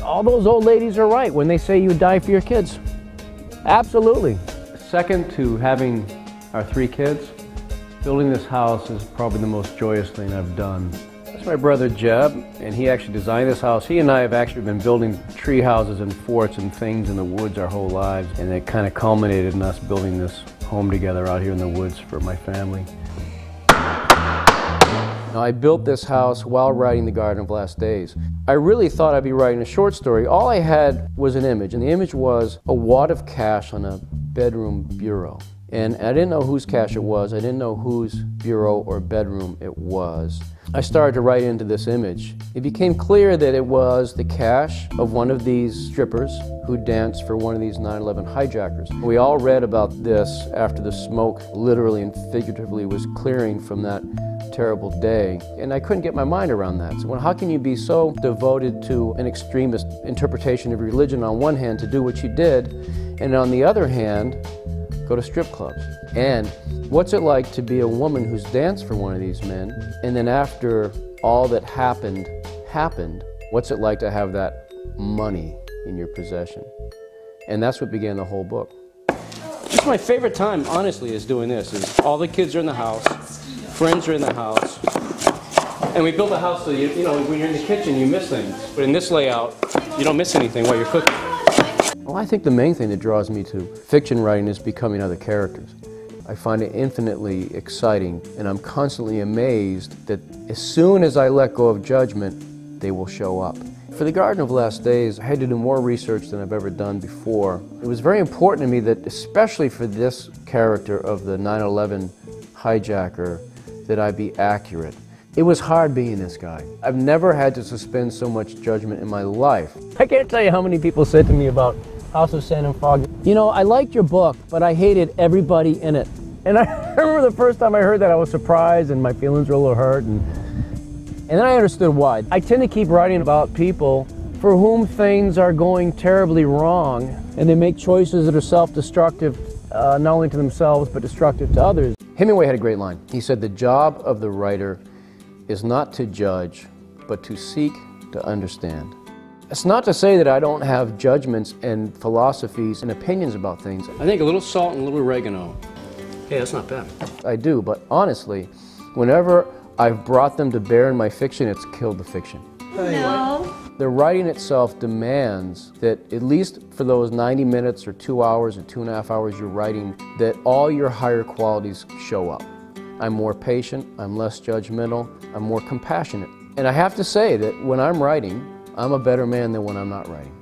all those old ladies are right when they say you die for your kids. Absolutely. Second to having our 3 kids, building this house is probably the most joyous thing I've done. That's my brother Jeb, and he actually designed this house. He and I have actually been building tree houses and forts and things in the woods our whole lives, and it kind of culminated in us building this home together out here in the woods for my family. Now, I built this house while writing The Garden of Last Days. I really thought I'd be writing a short story. All I had was an image, and the image was a wad of cash on a bedroom bureau. And I didn't know whose cash it was. I didn't know whose bureau or bedroom it was. I started to write into this image. It became clear that it was the cash of one of these strippers who danced for one of these 9/11 hijackers. We all read about this after the smoke literally and figuratively was clearing from that terrible day, and I couldn't get my mind around that. So how can you be so devoted to an extremist interpretation of religion on one hand to do what you did, and on the other hand, go to strip clubs? And what's it like to be a woman who's danced for one of these men, and then after all that happened, what's it like to have that money in your possession? And that's what began the whole book. Just my favorite time, honestly, is doing this. Is all the kids are in the house, friends are in the house, and we built a house so you know, when you're in the kitchen you miss things, but in this layout you don't miss anything while you're cooking. Well, I think the main thing that draws me to fiction writing is becoming other characters. I find it infinitely exciting, and I'm constantly amazed that as soon as I let go of judgment, they will show up. For The Garden of Last Days, I had to do more research than I've ever done before. It was very important to me that, especially for this character of the 9/11 hijacker, that I be accurate. It was hard being this guy. I've never had to suspend so much judgment in my life. I can't tell you how many people said to me about House of Sand and Fog, you know, I liked your book, but I hated everybody in it. And I remember the first time I heard that, I was surprised and my feelings were a little hurt. And then I understood why. I tend to keep writing about people for whom things are going terribly wrong, and they make choices that are self-destructive, not only to themselves, but destructive to others. Hemingway had a great line. He said, "The job of the writer is not to judge, but to seek to understand." It's not to say that I don't have judgments and philosophies and opinions about things. I think a little salt and a little oregano. Hey, that's not bad. I do, but honestly, whenever I've brought them to bear in my fiction, it's killed the fiction. No. The writing itself demands that, at least for those 90 minutes or 2 hours or 2.5 hours you're writing, that all your higher qualities show up. I'm more patient, I'm less judgmental, I'm more compassionate. And I have to say that when I'm writing, I'm a better man than when I'm not writing.